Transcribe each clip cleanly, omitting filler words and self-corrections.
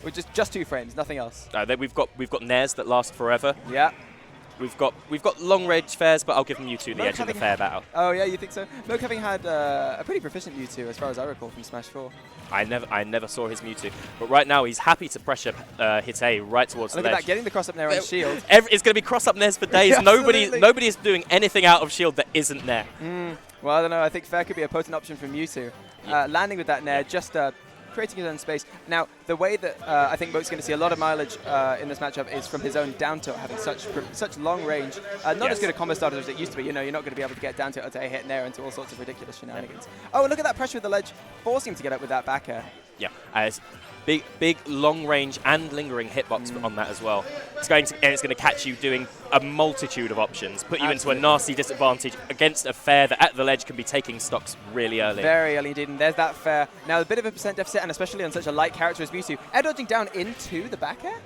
With just 2 frames, nothing else. We've got nairs that last forever. Yeah. We've got long range fairs, but I'll give Mewtwo the edge in the fair battle. Oh yeah, you think so? Moke having had a pretty proficient Mewtwo as far as I recall from Smash 4. I never saw his Mewtwo, but right now he's happy to pressure Hitei right towards the ledge. Look at that, getting the cross up Nair on shield. It's going to be cross up Nairs for days. Yeah, nobody is doing anything out of shield that isn't Nair. Well, I don't know. I think fair could be a potent option for Mewtwo. Landing with that Nair, just creating his own space. Now, the way that I think Moke's going to see a lot of mileage in this matchup is from his own down tilt, having such long range. Not as good a combo starter as it used to be. You know, you're not going to be able to get down tilt to hit Nair into all sorts of ridiculous shenanigans. Oh, look at that pressure with the ledge, forcing him to get up with that back air. Yeah, as big long range and lingering hitbox on that as well. It's going to catch you doing a multitude of options, put you into a nasty disadvantage against a fair that at the ledge can be taking stocks really early. Very early indeed, and there's that fair. Now a bit of a percent deficit, and especially on such a light character as Mewtwo. Air dodging down into the back air?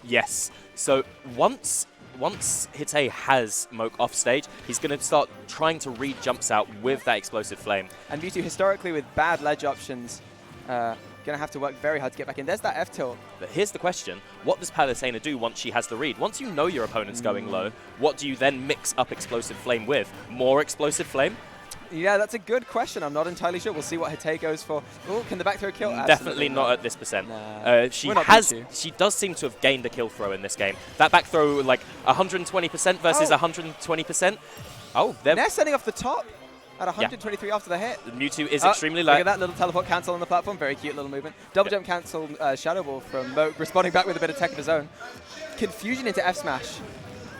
Yes. So once Hitei has Moke off stage, he's going to start trying to read jumps out with that explosive flame. And Mewtwo historically with bad ledge options, going to have to work very hard to get back in. There's that F-tilt. But here's the question. What does Palutena do once she has the read? Once you know your opponent's going low, what do you then mix up Explosive Flame with? More Explosive Flame? Yeah, that's a good question. I'm not entirely sure. We'll see what Hitei goes for. Oh, can the back throw kill? Definitely not at this percent. Nah. She does seem to have gained a kill throw in this game. That back throw, like 120% versus 120%. Oh, they're sending off the top. At 123 after the hit. Mewtwo is extremely light. Look at that little teleport cancel on the platform. Very cute little movement. Double jump cancel Shadow Ball from Moke, responding back with a bit of tech of his own. Confusion into F smash.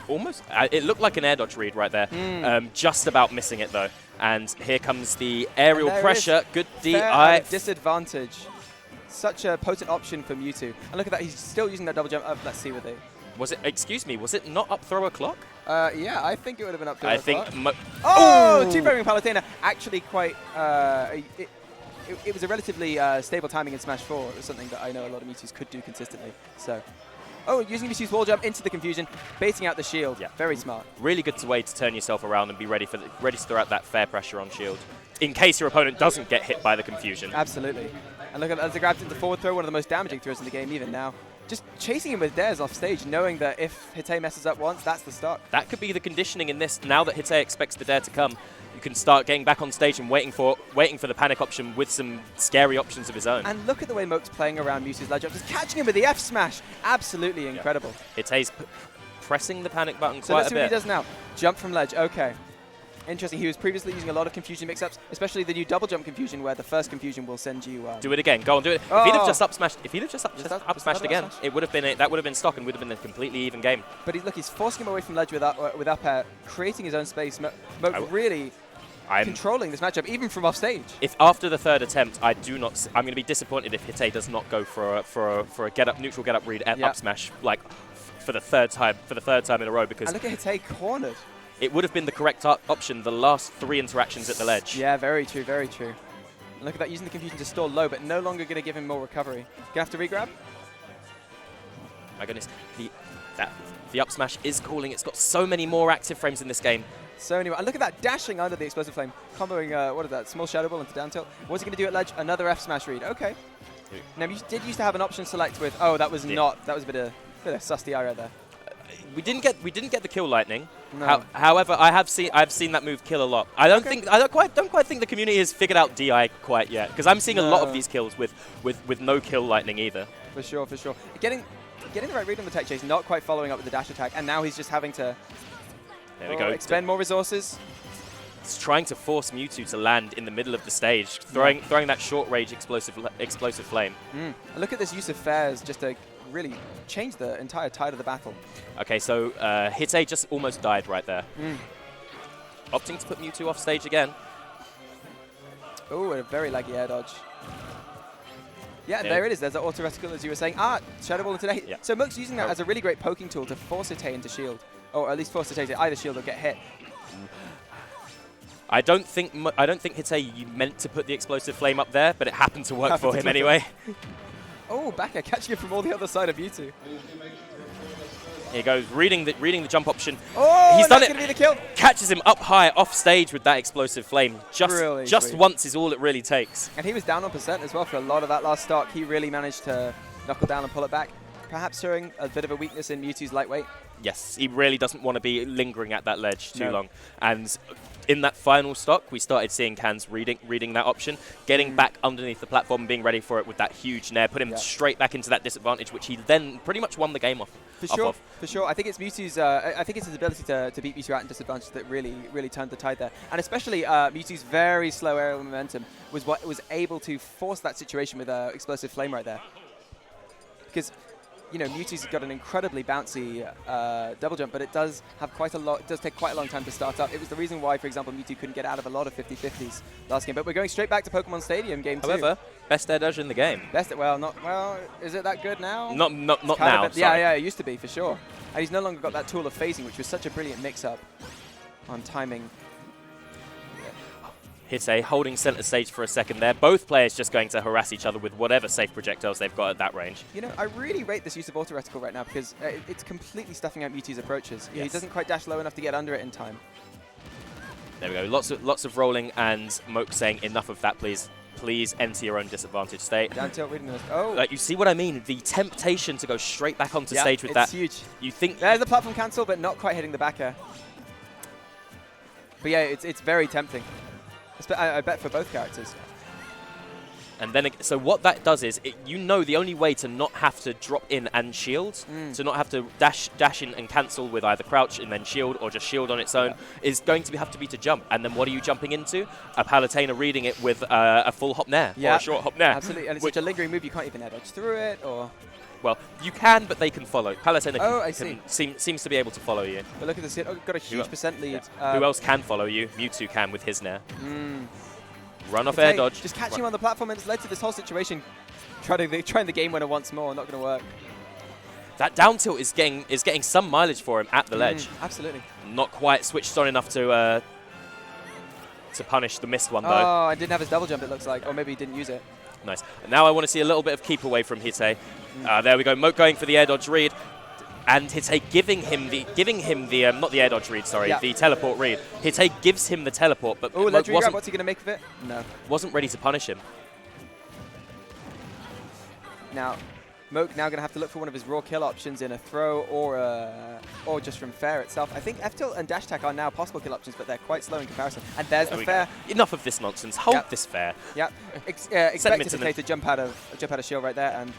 Almost. It looked like an air dodge read right there. Just about missing it though. And here comes the aerial pressure. Good DI. Disadvantage. Such a potent option for Mewtwo. And look at that. He's still using that double jump. Let's see what they. Was it? Excuse me. Was it not up throw o'clock? Yeah, I think it would have been up throw o'clock. Oh, two-framing Palutena. Actually, quite. It was a relatively stable timing in Smash 4. It was something that I know a lot of Mewtwo's could do consistently. So. Oh, using Mewtwo's wall jump into the confusion, baiting out the shield. Yeah, very smart. Really good way to turn yourself around and be ready to throw out that fair pressure on shield, in case your opponent doesn't get hit by the confusion. Absolutely. And look at that, as it grabs into forward throw, one of the most damaging throws in the game even now. Just chasing him with dares off stage, knowing that if Hitei messes up once, that's the start. That could be the conditioning in this. Now that Hitei expects the dare to come, you can start getting back on stage and waiting for the panic option with some scary options of his own. And look at the way Moke's playing around Mewtwo's ledge up, just catching him with the F smash. Absolutely incredible. Hitei's pressing the panic button quite a bit. So let's see what he does now. Jump from ledge. Okay. Interesting. He was previously using a lot of confusion mix-ups, especially the new double jump confusion, where the first confusion will send you. Do it again. Go on, do it. Oh. If he'd have just up smashed again, it would have been that would have been stock and would have been a completely even game. But he's forcing him away from ledge with up air, creating his own space. Moke really controlling this matchup, even from off stage. If after the third attempt, I'm going to be disappointed if Hitei does not go for a neutral get up read at up smash like for the third time in a row, because. And look at Hitei cornered. It would have been the correct option the last 3 interactions at the ledge. Yeah, very true, very true. And look at that, using the confusion to stall low, but no longer going to give him more recovery. Gonna have to regrab? My goodness, the up smash is calling. It's got so many more active frames in this game. So many more. And look at that, dashing under the explosive flame, comboing, what is that, small shadow ball into down tilt. What's he going to do at ledge? Another F smash read. Okay. Now, you did used to have an option select with, that was not, that was a bit of sus DI right there. We didn't get the kill lightning. No. However, I've seen that move kill a lot. I don't quite think the community has figured out DI quite yet, because I'm seeing a lot of these kills with no kill lightning either. For sure, for sure. Getting the right read on the tech chase, not quite following up with the dash attack, and now he's just having to expend more resources. It's trying to force Mewtwo to land in the middle of the stage, throwing that short range explosive flame. And look at this use of fairs just to really change the entire tide of the battle. Okay, so Hitei just almost died right there. Opting to put Mewtwo off stage again. Oh, a very laggy air dodge. Yeah, there it is. There's the auto reticle, as you were saying. Shadow Ball into Hitei. Yeah. So Moke's using that as a really great poking tool to force Hitei into shield, or at least force Hitei to either shield or get hit. I don't think Hitei meant to put the explosive flame up there, but it happened to work for him anyway. Oh, back air catching it from all the other side of Mewtwo. Here he goes, reading the jump option. Oh, he's done it. Gonna be the kill. Catches him up high off stage with that explosive flame. Just once is all it really takes. And he was down on percent as well for a lot of that last stock. He really managed to knuckle down and pull it back. Perhaps showing a bit of a weakness in Mewtwo's lightweight. Yes, he really doesn't want to be lingering at that ledge too long. And in that final stock, we started seeing Cans reading that option, getting back underneath the platform and being ready for it with that huge nair, put him straight back into that disadvantage, which he then pretty much won the game off. For sure. I think it's Mewtwo's. I think it's his ability to beat Mewtwo out in disadvantage that really turned the tide there, and especially Mewtwo's very slow aerial momentum was what was able to force that situation with explosive flame right there. Because Mewtwo's got an incredibly bouncy double jump, but it does have quite a lot. It does take quite a long time to start up. It was the reason why, for example, Mewtwo couldn't get out of a lot of 50-50s last game. But we're going straight back to Pokemon Stadium game 2. However, best air dodge in the game. Is it that good now? Not now. Yeah, it used to be for sure. And he's no longer got that tool of phasing, which was such a brilliant mix-up on timing. Hitei holding center stage for a second there. Both players just going to harass each other with whatever safe projectiles they've got at that range. I really rate this use of auto reticle right now because it's completely stuffing out Mewtwo's approaches. He doesn't quite dash low enough to get under it in time. There we go. Lots of rolling, and Moke saying enough of that, please. Please enter your own disadvantage state. Down tilt reading this. Oh. Like, you see what I mean? The temptation to go straight back onto stage with that. It's huge. You think there's the platform cancel, but not quite hitting the back air. But yeah, it's very tempting. I bet for both characters. And then, so what that does is, the only way to not have to drop in and shield, to not have to dash in and cancel with either crouch and then shield, or just shield on its own, is going to have to be to jump. And then what are you jumping into? A Palutena reading it with a full hop nair, or a short hop nair. Absolutely, and it's such a lingering move, you can't even air dodge through it, or... Well, you can, but they can follow. Palutena seems to be able to follow you. But look at this, got a huge percent lead. Yeah. Who else can follow you? Mewtwo can with his nair. Run off air dodge. Just catching him on the platform, and it's led to this whole situation. Trying the game winner once more, not going to work. That down tilt is getting some mileage for him at the ledge. Absolutely. Not quite switched on enough to punish the missed one, though. Oh, I didn't have his double jump, it looks like. Or maybe he didn't use it. Nice. Now I want to see a little bit of keep away from Hitei. There we go. Moke going for the air dodge read, and Hitei giving him the not the air dodge read, sorry, the teleport read. Hitei gives him the teleport, but ledge regrab, what's he going to make of it? No. Wasn't ready to punish him. Now, Moke now going to have to look for one of his raw kill options in a throw or just from fair itself. I think F-tilt and dash attack are now possible kill options, but they're quite slow in comparison. And there's the fair. Enough of this nonsense. Hold this fair. Yep. Expected Hitei to jump out of shield right there, and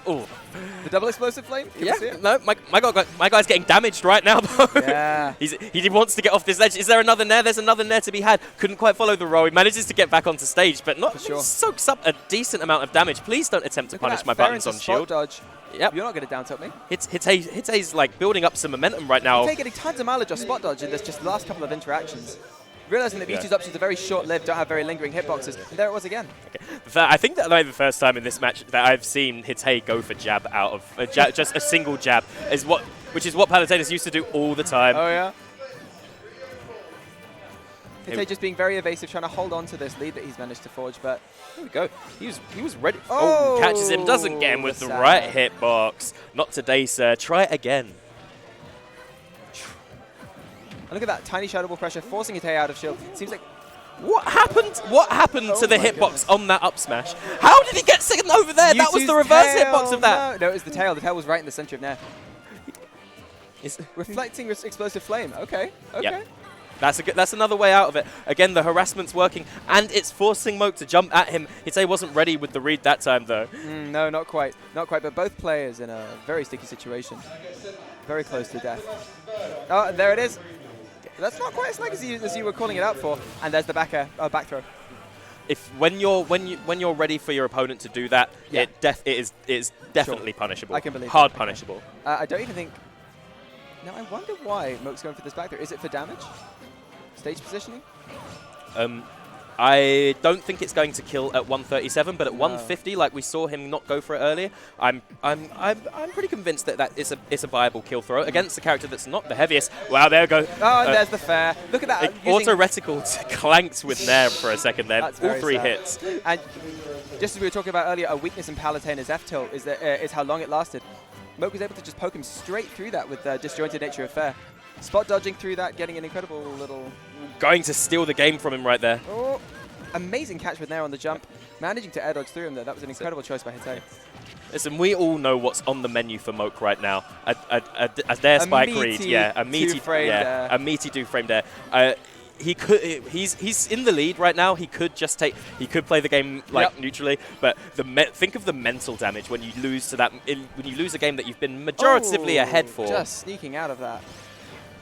the double explosive flame. Can we see it? No, my guy's getting damaged right now though. Yeah. he wants to get off this ledge. Is there another nair? There's another nair to be had. Couldn't quite follow the roll. He manages to get back onto stage, but not soaks up a decent amount of damage. Please don't attempt to punish my buttons on shield. Dodge. Yep. You're not going to down tilt me. Hitei's like building up some momentum right now. Hitei getting tons of mileage off spot dodge in this just last couple of interactions. Realizing that Mewtwo's options are very short-lived, don't have very lingering hitboxes, and there it was again. Okay. I think that the first time in this match that I've seen Hitei go for jab out of just a single jab, which is what Palutena's used to do all the time. Oh yeah. Hitei just being very evasive, trying to hold on to this lead that he's managed to forge, but there we go. He was ready. Oh, catches him, doesn't get him with the right hitbox. Not today, sir. Try it again. And look at that tiny shadow ball pressure forcing Hitei out of shield. Seems like what happened to the hitbox on that up smash? How did he get second over there? That was the reverse hitbox of that. No, it was the tail. The tail was right in the center of nair. Reflecting explosive flame. Okay. Yep. That's another way out of it. Again, the harassment's working, and it's forcing Moke to jump at him. Hitei wasn't ready with the read that time, though. No, not quite. Not quite, but both players in a very sticky situation. Very close to death. Oh, there it is. That's not quite as snag as you were calling it out for. And there's the back throw. When you're ready for your opponent to do that, it is definitely punishable. I can believe hard punishable. I don't even think. Now I wonder why Moke's going for this back throw. Is it for damage? Stage positioning? I don't think it's going to kill at 137, but at 150, like we saw him not go for it earlier, I'm pretty convinced that it's a viable kill throw against a character that's not the heaviest. Wow, there we go. Oh, and there's the fair. Look at that. Auto reticle clanked with nair for a second then. All three hits. And just as we were talking about earlier, a weakness in Palutena's F-tilt is how long it lasted. Moke was able to just poke him straight through that with the disjointed nature of fair. Spot dodging through that, getting an incredible little... Going to steal the game from him right there. Oh, amazing catch with nair on the jump. Managing to air dodge through him, though. That was an incredible choice by Hitei. Listen, we all know what's on the menu for Moke right now. A dare spike read, yeah, a meaty do frame dare. He's in the lead right now. He could play the game like neutrally, but think of the mental damage when you lose to that. When you lose a game that you've been majoritively ahead for. Just sneaking out of that.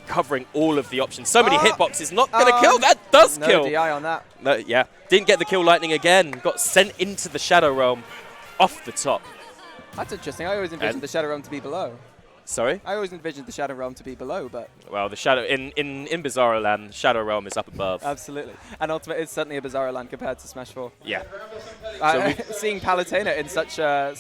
Covering all of the options. So many hitboxes, not going to kill. That does kill. No DI on that. No, yeah. Didn't get the kill lightning again. Got sent into the Shadow Realm off the top. That's interesting. I always envisioned the Shadow Realm to be below. Sorry? I always envisioned the Shadow Realm to be below, but... Well, the Shadow... In Bizarro Land, Shadow Realm is up above. Absolutely. And Ultimate is certainly a Bizarro Land compared to Smash 4. Yeah. Seeing Palutena in such a...